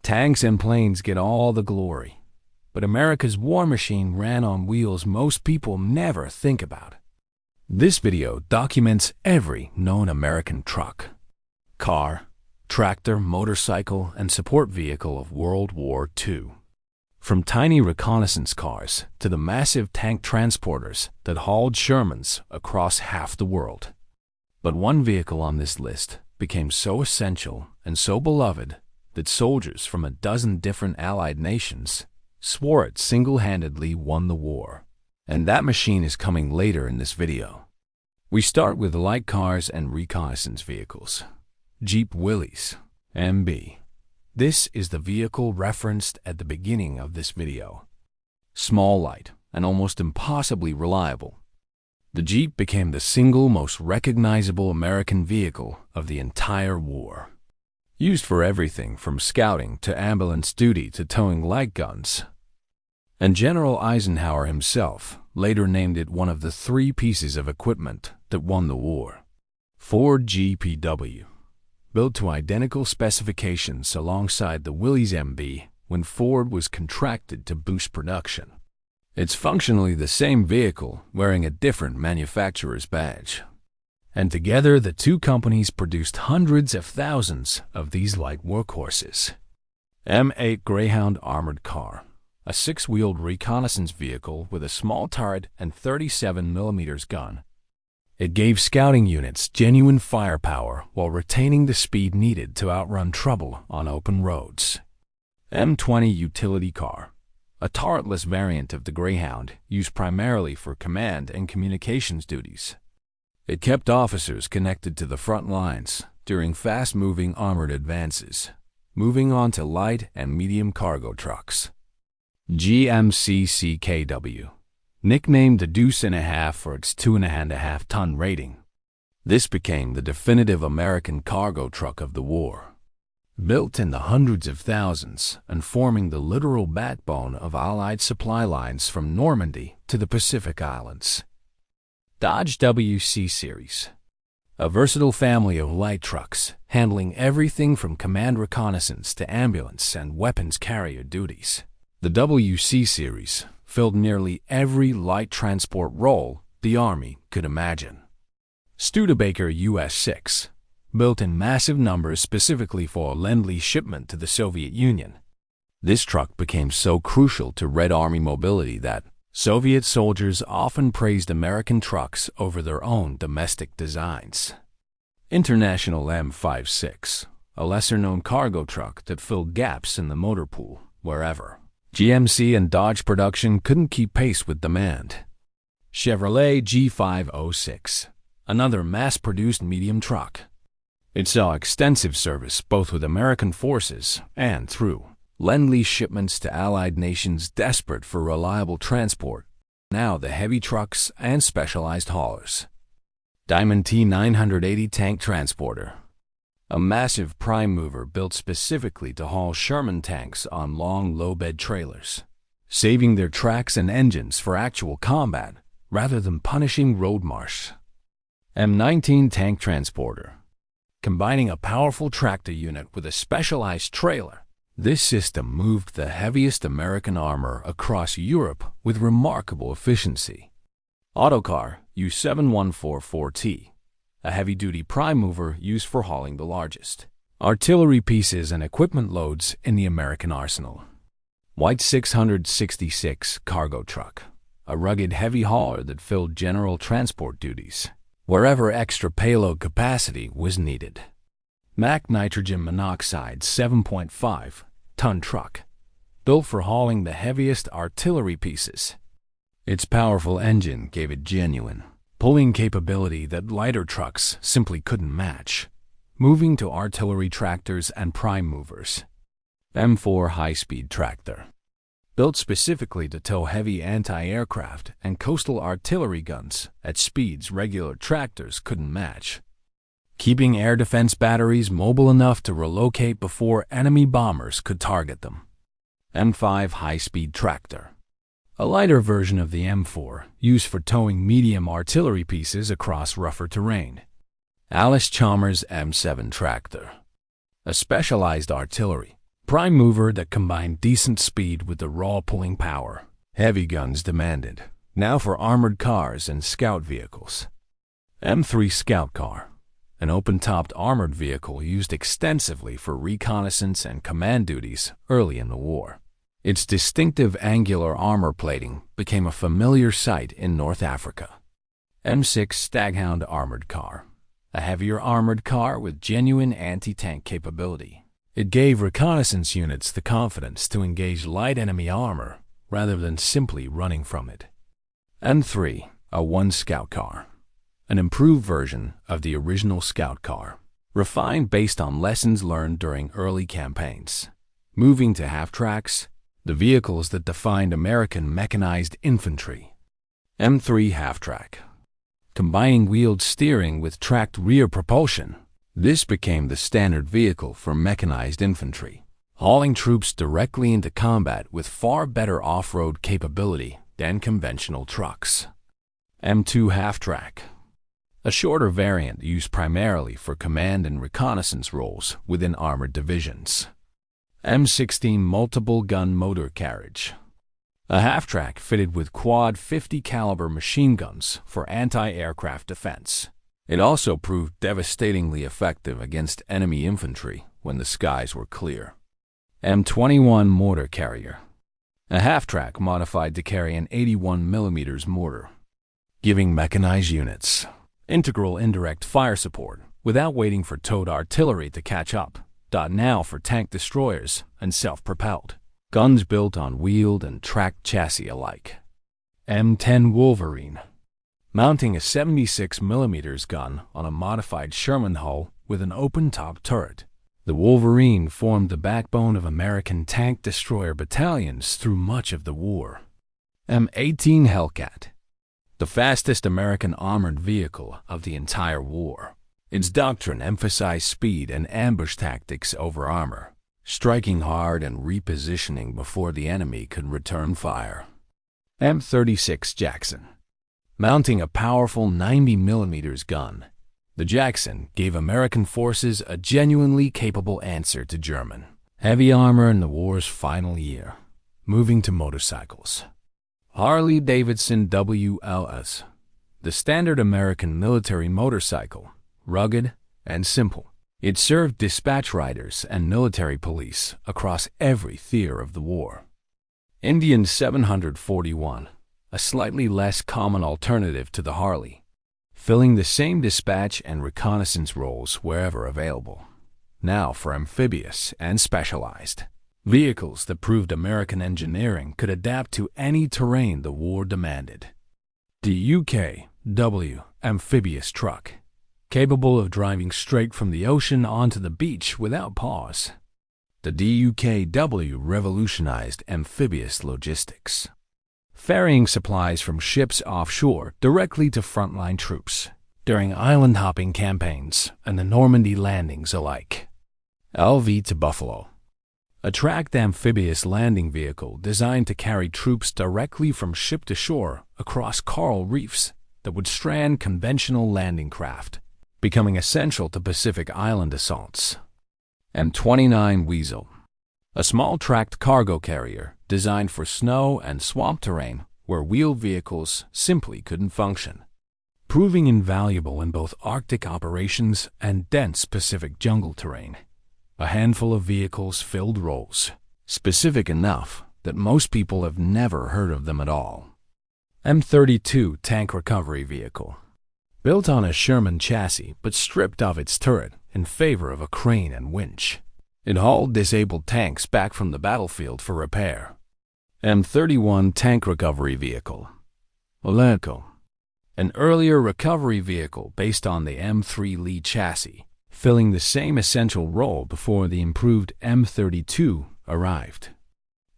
Tanks and planes get all the glory, but America's war machine ran on wheels most people never think about. This video documents every known American truck, car, tractor, motorcycle, and support vehicle of World War II. From tiny reconnaissance cars to the massive tank transporters that hauled Shermans across half the world. But one vehicle on this list became so essential and so beloved that soldiers from a dozen different Allied nations swore it single-handedly won the war. And that machine is coming later in this video. We start with light cars and reconnaissance vehicles. Jeep Willys MB. This is the vehicle referenced at the beginning of this video. Small, light, and almost impossibly reliable. The Jeep became the single most recognizable American vehicle of the entire war. Used for everything from scouting to ambulance duty to towing light guns. And General Eisenhower himself later named it one of the 3 pieces of equipment that won the war. Ford GPW. Built to identical specifications alongside the Willys MB when Ford was contracted to boost production. It's functionally the same vehicle wearing a different manufacturer's badge. And together the two companies produced hundreds of thousands of these light workhorses. M8 Greyhound Armored Car, a 6-wheeled reconnaissance vehicle with a small turret and 37mm gun. It gave scouting units genuine firepower while retaining the speed needed to outrun trouble on open roads. M20 Utility Car, a turretless variant of the Greyhound used primarily for command and communications duties. It kept officers connected to the front lines during fast-moving armored advances, moving on to light and medium cargo trucks. GMC CCKW. Nicknamed the Deuce and a Half for its 2.5-ton rating. This became the definitive American cargo truck of the war. Built in the hundreds of thousands and forming the literal backbone of Allied supply lines from Normandy to the Pacific Islands. Dodge WC Series. A versatile family of light trucks handling everything from command reconnaissance to ambulance and weapons carrier duties. The WC Series filled nearly every light transport role the Army could imagine. Studebaker US-6, built in massive numbers specifically for Lend-Lease shipment to the Soviet Union. This truck became so crucial to Red Army mobility that Soviet soldiers often praised American trucks over their own domestic designs. International M56, a lesser-known cargo truck that filled gaps in the motor pool wherever GMC and Dodge production couldn't keep pace with demand. Chevrolet G506, another mass-produced medium truck. It saw extensive service both with American forces and through Lend-Lease shipments to Allied nations desperate for reliable transport, now the heavy trucks and specialized haulers. Diamond T980 Tank Transporter. A massive prime mover built specifically to haul Sherman tanks on long, low-bed trailers, saving their tracks and engines for actual combat rather than punishing road march. M19 Tank Transporter. Combining a powerful tractor unit with a specialized trailer, this system moved the heaviest American armor across Europe with remarkable efficiency. Autocar U7144T. A heavy-duty prime mover used for hauling the largest artillery pieces and equipment loads in the American arsenal. White 666 cargo truck, a rugged heavy hauler that filled general transport duties wherever extra payload capacity was needed. Mack nitrogen monoxide 7.5-ton truck, built for hauling the heaviest artillery pieces. Its powerful engine gave it genuine pulling capability that lighter trucks simply couldn't match, moving to artillery tractors and prime movers. M4 high-speed tractor. Built specifically to tow heavy anti-aircraft and coastal artillery guns at speeds regular tractors couldn't match, keeping air defense batteries mobile enough to relocate before enemy bombers could target them. M5 high-speed tractor. A lighter version of the M4, used for towing medium artillery pieces across rougher terrain. Alice Chalmers M7 tractor. A specialized artillery, Prime mover that combined decent speed with the raw pulling power. Heavy guns demanded, now for armored cars and scout vehicles. M3 Scout Car, an open-topped armored vehicle used extensively for reconnaissance and command duties early in the war. Its distinctive angular armor plating became a familiar sight in North Africa. M6 Staghound Armored Car, a heavier armored car with genuine anti-tank capability. It gave reconnaissance units the confidence to engage light enemy armor rather than simply running from it. M3, a one Scout Car, an improved version of the original Scout Car, refined based on lessons learned during early campaigns. Moving to half-tracks, the vehicles that defined American mechanized infantry. M3 Halftrack, combining wheeled steering with tracked rear propulsion. This became the standard vehicle for mechanized infantry, hauling troops directly into combat with far better off-road capability than conventional trucks. M2 Halftrack, a shorter variant used primarily for command and reconnaissance roles within armored divisions. M16 Multiple Gun Motor Carriage, a half-track fitted with quad 50 caliber machine guns for anti-aircraft defense. It also proved devastatingly effective against enemy infantry when the skies were clear. M21 Mortar Carrier, a half-track modified to carry an 81mm mortar, giving mechanized units integral indirect fire support without waiting for towed artillery to catch up. Now for tank destroyers and self-propelled guns built on wheeled and tracked chassis alike. M10 Wolverine, mounting a 76mm gun on a modified Sherman hull with an open-top turret. The Wolverine formed the backbone of American tank destroyer battalions through much of the war. M18 Hellcat, the fastest American armored vehicle of the entire war. Its doctrine emphasized speed and ambush tactics over armor, striking hard and repositioning before the enemy could return fire. M36 Jackson, mounting a powerful 90mm gun. The Jackson gave American forces a genuinely capable answer to German heavy armor in the war's final year. Moving to motorcycles. Harley-Davidson WLS, the standard American military motorcycle, rugged and simple. It served dispatch riders and military police across every theater of the war. Indian 741, a slightly less common alternative to the Harley, filling the same dispatch and reconnaissance roles wherever available. Now for amphibious and specialized vehicles that proved American engineering could adapt to any terrain the war demanded. DUKW Amphibious Truck, capable of driving straight from the ocean onto the beach without pause. The DUKW revolutionized amphibious logistics, ferrying supplies from ships offshore directly to frontline troops during island-hopping campaigns and the Normandy landings alike. LV to Buffalo, a tracked amphibious landing vehicle designed to carry troops directly from ship to shore across coral reefs that would strand conventional landing craft, becoming essential to Pacific Island assaults. M29 Weasel, a small tracked cargo carrier designed for snow and swamp terrain where wheeled vehicles simply couldn't function, proving invaluable in both Arctic operations and dense Pacific jungle terrain. A handful of vehicles filled roles, specific enough that most people have never heard of them at all. M32 Tank Recovery Vehicle, built on a Sherman chassis but stripped of its turret in favor of a crane and winch. It hauled disabled tanks back from the battlefield for repair. M31 Tank Recovery Vehicle, Olenko, an earlier recovery vehicle based on the M3 Lee chassis, filling the same essential role before the improved M32 arrived.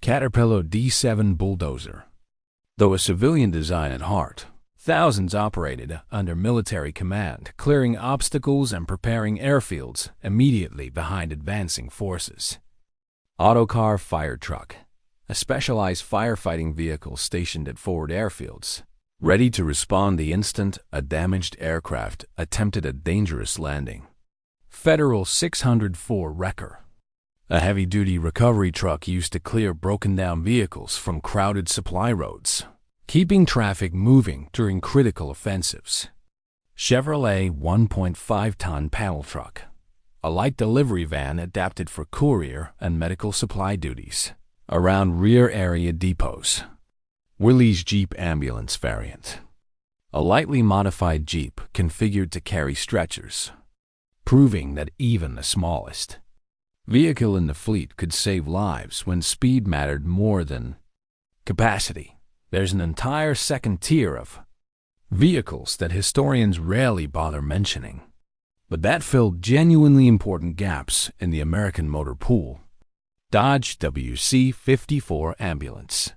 Caterpillar D7 Bulldozer, though a civilian design at heart, thousands operated under military command, clearing obstacles and preparing airfields immediately behind advancing forces. Autocar Fire Truck, a specialized firefighting vehicle stationed at forward airfields, ready to respond the instant a damaged aircraft attempted a dangerous landing. Federal 604 Wrecker, A heavy-duty recovery truck used to clear broken-down vehicles from crowded supply roads, keeping traffic moving during critical offensives. Chevrolet 1.5-ton panel truck, a light delivery van adapted for courier and medical supply duties around rear area depots. Willys Jeep ambulance variant, a lightly modified Jeep configured to carry stretchers, proving that even the smallest vehicle in the fleet could save lives when speed mattered more than capacity. There's an entire second tier of vehicles that historians rarely bother mentioning, but that filled genuinely important gaps in the American motor pool. Dodge WC-54 ambulance,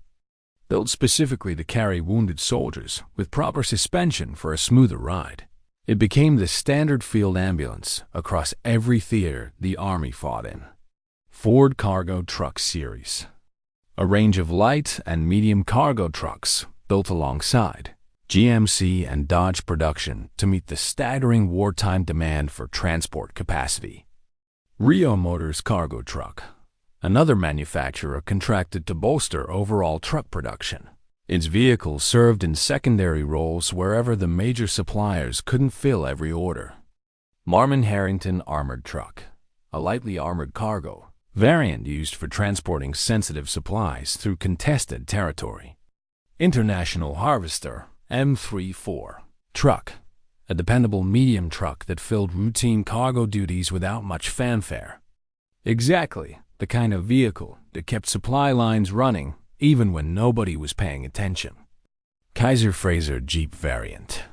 built specifically to carry wounded soldiers with proper suspension for a smoother ride. It became the standard field ambulance across every theater the Army fought in. Ford Cargo Truck Series, a range of light and medium cargo trucks built alongside GMC and Dodge production to meet the staggering wartime demand for transport capacity. Rio Motors Cargo Truck, another manufacturer contracted to bolster overall truck production. Its vehicles served in secondary roles wherever the major suppliers couldn't fill every order. Marmon Harrington Armored Truck, a lightly armored cargo variant used for transporting sensitive supplies through contested territory. International Harvester M34 truck, a dependable medium truck that filled routine cargo duties without much fanfare. Exactly the kind of vehicle that kept supply lines running even when nobody was paying attention. Kaiser Frazer Jeep variant,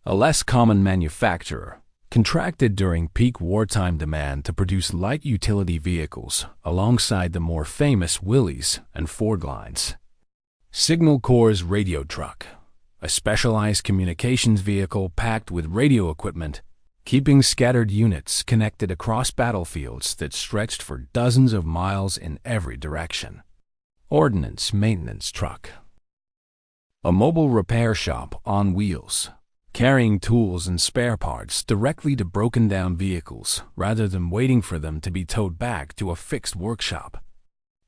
a less common manufacturer, contracted during peak wartime demand to produce light utility vehicles alongside the more famous Willys and Ford lines. Signal Corps Radio Truck, a specialized communications vehicle packed with radio equipment, keeping scattered units connected across battlefields that stretched for dozens of miles in every direction. Ordnance Maintenance Truck, a mobile repair shop on wheels, carrying tools and spare parts directly to broken-down vehicles rather than waiting for them to be towed back to a fixed workshop.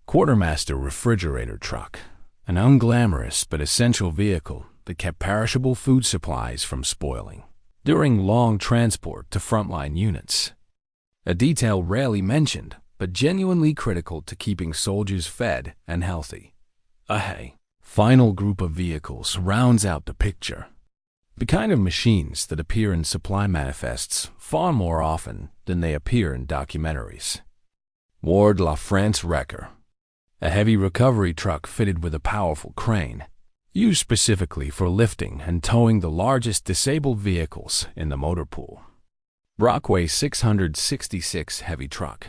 Quartermaster Refrigerator Truck, an unglamorous but essential vehicle that kept perishable food supplies from spoiling during long transport to frontline units. A detail rarely mentioned, but genuinely critical to keeping soldiers fed and healthy. A final group of vehicles rounds out the picture, the kind of machines that appear in supply manifests far more often than they appear in documentaries. Ward La France Wrecker, a heavy recovery truck fitted with a powerful crane, used specifically for lifting and towing the largest disabled vehicles in the motor pool. Brockway 666 heavy truck,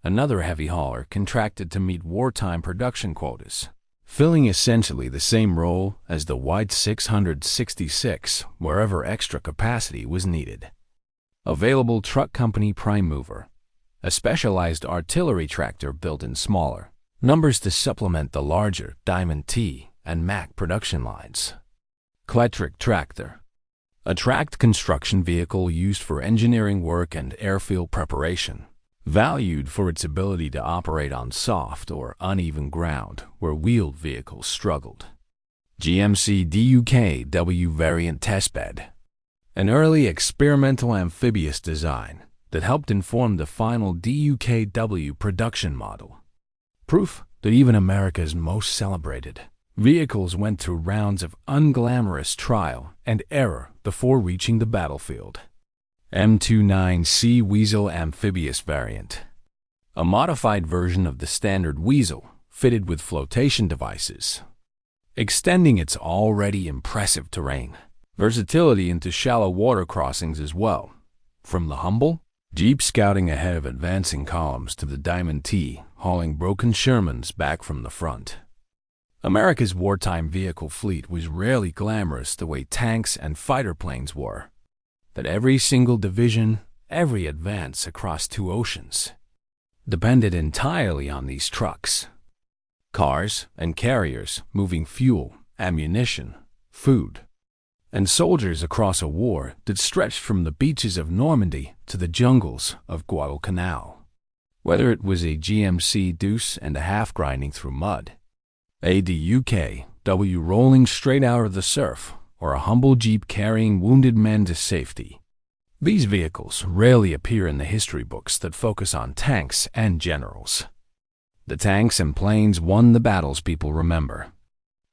another heavy hauler contracted to meet wartime production quotas, filling essentially the same role as the White 666 wherever extra capacity was needed. Available Truck Company Prime Mover, a specialized artillery tractor built in smaller numbers to supplement the larger Diamond T and Mack production lines. Cletric Tractor, a tracked construction vehicle used for engineering work and airfield preparation, valued for its ability to operate on soft or uneven ground where wheeled vehicles struggled. GMC DUKW variant testbed, an early experimental amphibious design that helped inform the final DUKW production model. Proof that even America's most celebrated vehicles went through rounds of unglamorous trial and error before reaching the battlefield. M29C Weasel Amphibious variant, a modified version of the standard Weasel fitted with flotation devices, extending its already impressive terrain versatility into shallow water crossings as well, from the humble Jeep scouting ahead of advancing columns to the Diamond T hauling broken Shermans back from the front. America's wartime vehicle fleet was rarely glamorous the way tanks and fighter planes were, but every single division, every advance across two oceans, depended entirely on these trucks. Cars and carriers moving fuel, ammunition, food, and soldiers across a war that stretched from the beaches of Normandy to the jungles of Guadalcanal. Whether it was a GMC Deuce and a half grinding through mud, a DUKW rolling straight out of the surf, or a humble Jeep carrying wounded men to safety. These vehicles rarely appear in the history books that focus on tanks and generals. The tanks and planes won the battles people remember.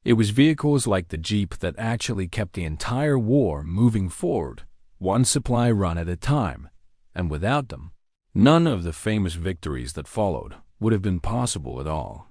It was vehicles like the Jeep that actually kept the entire war moving forward, one supply run at a time, and without them, none of the famous victories that followed would have been possible at all.